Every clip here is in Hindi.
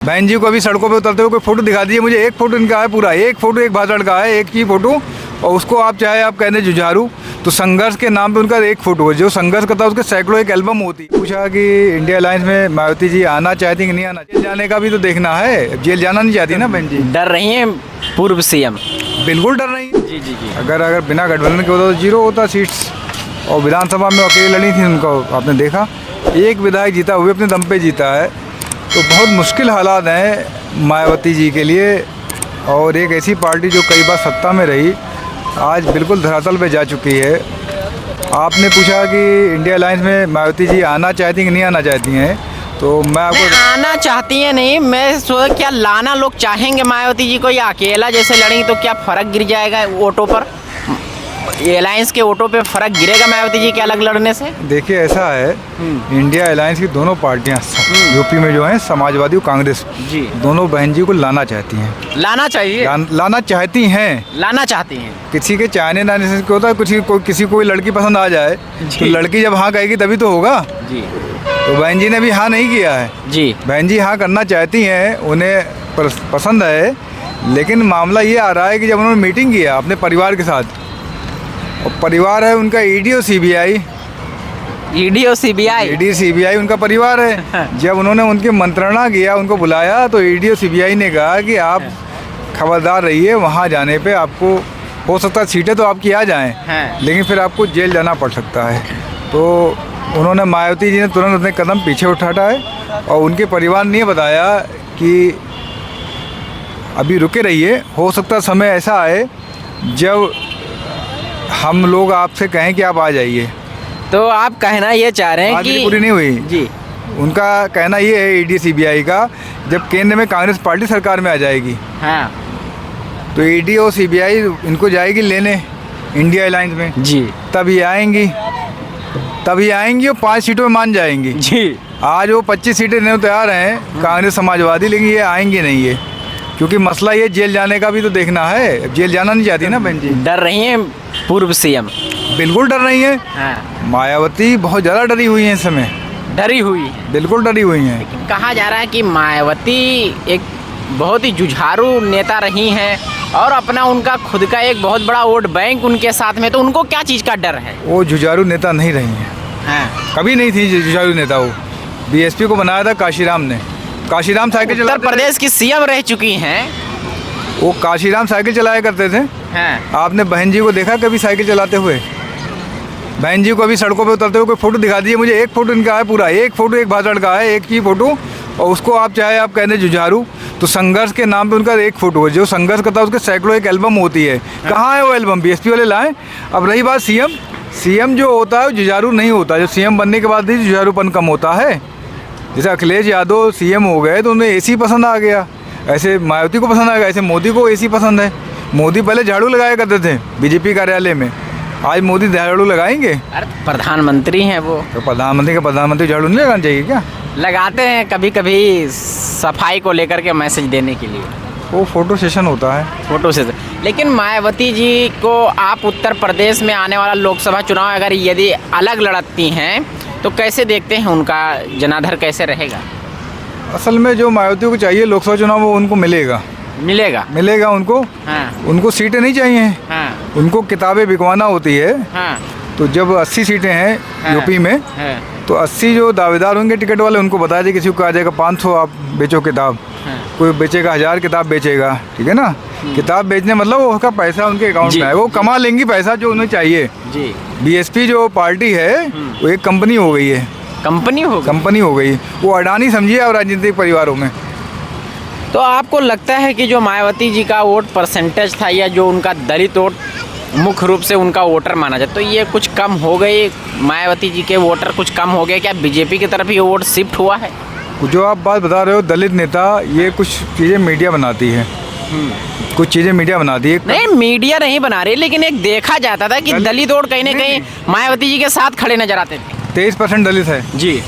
बहन जी को अभी सड़कों पे उतरते हुए कोई फोटो दिखा दीजिए मुझे, एक फोटो इनका है पूरा, एक फोटो एक भाषण का है, एक ही फोटो, और उसको आप चाहे आप कहते जुझारू, तो संघर्ष के नाम पे उनका एक फोटो है, जो संघर्ष करता है उसके सैकड़ों एक एल्बम होती है। पूछा कि इंडिया अलायंस में मायावती जी आना चाहती कि नहीं आना, जेल जाने का भी तो देखना है, जेल जाना नहीं चाहती ना बहन जी। डर रही हैं पूर्व सीएम? बिल्कुल डर रही है जी जी जी। अगर बिना गठबंधन के होता तो जीरो होता सीट्स, और विधानसभा में अकेले लड़ी थी, उनको आपने देखा एक विधायक जीता, हुए अपने दम पे जीता है, तो बहुत मुश्किल हालात हैं मायावती जी के लिए। और एक ऐसी पार्टी जो कई बार सत्ता में रही, आज बिल्कुल धरातल पे जा चुकी है। आपने पूछा कि इंडिया अलायंस में मायावती जी आना चाहती कि नहीं आना चाहती हैं, तो मैं आपको आना चाहती है नहीं, मैं सोचा क्या लाना लोग चाहेंगे मायावती जी को, या अकेला जैसे लड़ेंगी तो क्या फ़र्क गिर जाएगा वोटों पर, अलायंस के वोटों पे फ़र्क गिरेगा मायावती जी के अलग लड़ने से? देखिए ऐसा है, इंडिया अलायंस की दोनों पार्टियां यूपी में जो हैं, समाजवादी और कांग्रेस जी, दोनों बहन जी को लाना चाहती हैं। लाना चाहिए, लाना चाहती हैं, लाना चाहती हैं। किसी के चाहने लाने से क्या होता है, किसी कोई लड़की पसंद आ जाए तो लड़की जब हाँ कहेगी तभी तो होगा जी। तो बहन जी ने भी हाँ नहीं किया है जी। बहन जी हाँ करना चाहती हैं, उन्हें पसंद है, लेकिन मामला ये आ रहा है कि जब उन्होंने मीटिंग किया अपने परिवार के साथ, और परिवार है उनका ईडी और सीबीआई, ईडी और सीबीआई उनका परिवार है। जब उन्होंने उनकी मंत्रणा किया, उनको बुलाया, तो ईडी और सीबीआई ने कहा कि आप खबरदार रहिए, वहाँ जाने पे आपको हो सकता है सीटें तो आपकी आ जाएं, लेकिन फिर आपको जेल जाना पड़ सकता है। तो उन्होंने मायावती जी ने तुरंत अपने कदम पीछे उठाया है, और उनके परिवार ने बताया कि अभी रुके रहिए, हो सकता समय ऐसा आए जब हम लोग आपसे कहें कि आप आ जाइए। तो आप कहना ये चाह रहे हैं कि पूरी नहीं हुई जी, उनका कहना ये है ईडी सीबीआई का, जब केंद्र में कांग्रेस पार्टी सरकार में आ जाएगी, हाँ, तो ईडी और सीबीआई इनको जाएगी लेने इंडिया अलायंस में जी, तभी आएंगी और 5 सीटों में मान जाएंगी जी। आज वो 25 सीटें देने तैयार हैं कांग्रेस समाजवादी, लेकिन ये आएंगी नहीं है, क्योंकि मसला ये जेल जाने का भी तो देखना है, जेल जाना नहीं चाहती ना बहन जी। डर रही हैं पूर्व सीएम? बिल्कुल डर रही है, हाँ। मायावती बहुत ज़्यादा डरी हुई है इस समय, डरी हुई है, बिल्कुल डरी हुई हैं। कहा जा रहा है कि मायावती एक बहुत ही जुझारू नेता रही हैं, और अपना उनका खुद का एक बहुत बड़ा वोट बैंक उनके साथ में, तो उनको क्या चीज़ का डर है? वो जुझारू नेता नहीं रही हैं, हाँ। कभी नहीं थी जुझारू नेता। वो बीएसपी को बनाया था काशीराम ने, काशीराम साइकिल चला, उत्तर प्रदेश की सीएम रह चुकी हैं वो काशीराम साइकिल चलाया करते थे। हाँ। आपने बहन जी को देखा कभी साइकिल चलाते हुए? बहन जी को अभी सड़कों पे उतरते हुए कोई फोटो दिखा दीजिए मुझे, एक फोटो इनका है पूरा, एक फोटो एक भाषण का है, एक ही फोटो, और उसको आप चाहे आप कहते जुझारू, तो संघर्ष के नाम पे उनका एक फोटो है, जो संघर्ष करता है उसके सैकड़ों एक एल्बम होती है। कहाँ है वो एल्बम? बीएसपी वाले लाएं। अब रही बात सीएम जो होता है जुझारू नहीं होता, जो सीएम बनने के बाद ही जुझारूपन कम होता है। जैसे अखिलेश यादव सीएम हो गए तो उन्हें एसी पसंद आ गया, ऐसे मायावती को पसंद आ गया, ऐसे मोदी को एसी पसंद है। मोदी पहले झाड़ू लगाया करते थे बीजेपी कार्यालय में, आज मोदी झाड़ू लगाएंगे? अरे प्रधानमंत्री हैं वो, तो प्रधानमंत्री झाड़ू नहीं लगाना चाहिए क्या? लगाते हैं कभी कभी सफाई को लेकर के मैसेज देने के लिए, वो फोटो सेशन होता है, फोटो से। लेकिन मायावती जी को आप उत्तर प्रदेश में आने वाला लोकसभा चुनाव अगर यदि अलग लड़ती हैं तो कैसे देखते हैं, उनका जनाधार कैसे रहेगा? असल में जो मायावती को चाहिए लोकसभा चुनाव वो उनको मिलेगा उनको। हाँ। उनको सीटें नहीं चाहिए, हाँ। उनको किताबें बिकवाना होती है। हाँ। तो जब 80 सीटें हैं हाँ। यूपी में, हाँ। तो 80 जो दावेदार होंगे टिकट वाले, उनको बता दें किसी को आ जाएगा 500 आप बेचो किताब, कोई बेचेगा 1000 किताब बेचेगा, ठीक है ना। किताब बेचने मतलब वो उसका पैसा उनके अकाउंट में है, वो कमा लेंगी पैसा जो उन्हें चाहिए जी। बीएसपी जो पार्टी है वो एक कंपनी हो गई है, कंपनी हो गई, वो अडानी समझिए अब राजनीतिक परिवारों में। तो आपको लगता है कि जो मायावती जी का वोट परसेंटेज था, या जो उनका दलित वोट मुख्य रूप से उनका वोटर माना जाए, तो ये कुछ कम हो गई, मायावती जी के वोटर कुछ कम हो गए क्या? बीजेपी की तरफ ये वोट शिफ्ट हुआ है? जो आप बात बता रहे हो दलित नेता, ये कुछ चीज़ें मीडिया बनाती है, नहीं मीडिया नहीं बना रही, लेकिन एक देखा जाता था कि दलित वोट कहीं ना कहीं मायावती जी के साथ खड़े नजर आते थे। 23% दलित है जी।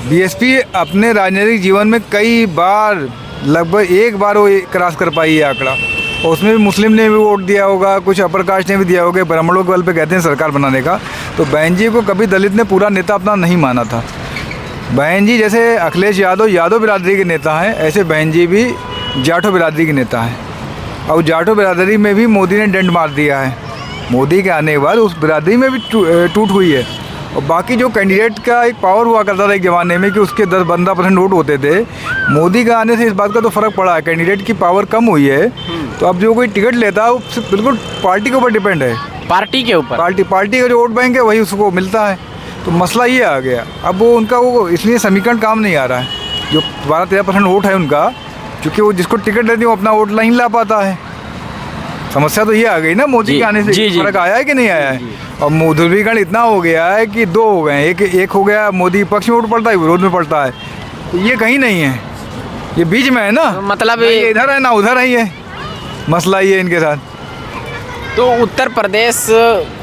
बीएसपी अपने राजनीतिक जीवन में कई बार, लगभग एक बार वो क्रॉस कर पाई है आंकड़ा, और उसमें भी मुस्लिम ने भी वोट दिया होगा, कुछ अपर कास्ट ने भी दिया होगा, ब्राह्मणों के बल पे कहते हैं सरकार बनाने का। तो बहन जी को कभी दलित ने पूरा नेता अपना नहीं माना था। बहन जी जैसे अखिलेश यादव यादव बिरादरी के नेता हैं, ऐसे बहन जी भी जाटो बिरादरी के नेता हैं। और जाटो बिरादरी में भी मोदी ने डेंट मार दिया है। मोदी के आने के बाद उस बिरादरी में भी टूट हुई है। और बाकी जो कैंडिडेट का एक पावर हुआ करता था एक ज़माने में कि उसके 10-15% वोट होते थे, मोदी का आने से इस बात का तो फ़र्क पड़ा है, कैंडिडेट की पावर कम हुई है। तो अब जो कोई टिकट लेता है वो बिल्कुल पार्टी के ऊपर डिपेंड है, पार्टी के ऊपर, पार्टी का जो वोट बैंक है वही उसको मिलता है। तो मसला ये आ गया, अब वो उनका वो इसलिए समीकरण काम नहीं आ रहा है। जो 12-13% वोट है उनका, क्योंकि वो जिसको टिकट देती है वो अपना वोट नहीं ला पाता है। समस्या तो ये आ गई ना, मोदी के आने से फर्क आया है कि नहीं आया है। और ध्रुवीकरण इतना हो गया है कि दो हो गए हैं, एक हो गया मोदी पक्ष में वोट पड़ता है, विरोध में पड़ता है। तो ये कहीं नहीं है, ये बीच में है ना, तो मतलब ये इधर है ना उधर है, ये मसला ये है इनके साथ। तो उत्तर प्रदेश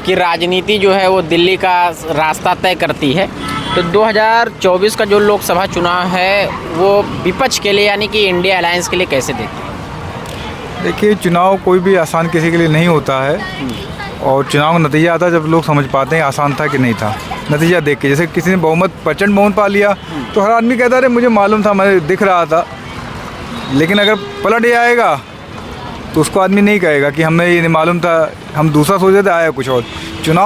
की राजनीति जो है वो दिल्ली का रास्ता तय करती है। तो 2024 का जो लोकसभा चुनाव है वो विपक्ष के लिए यानी कि इंडिया अलायंस के लिए कैसे देखते हैं? देखिए, चुनाव कोई भी आसान किसी के लिए नहीं होता है। और चुनाव का नतीजा आता है जब लोग समझ पाते हैं आसान था कि नहीं था। नतीजा देख के, जैसे किसी ने प्रचंड बहुमत पा लिया तो हर आदमी कहता है मुझे मालूम था, मुझे दिख रहा था। लेकिन अगर पलट आएगा तो उसको आदमी नहीं कहेगा कि हमें ये नहीं मालूम था, हम दूसरा सोच रहे थे, आया कुछ और। चुनाव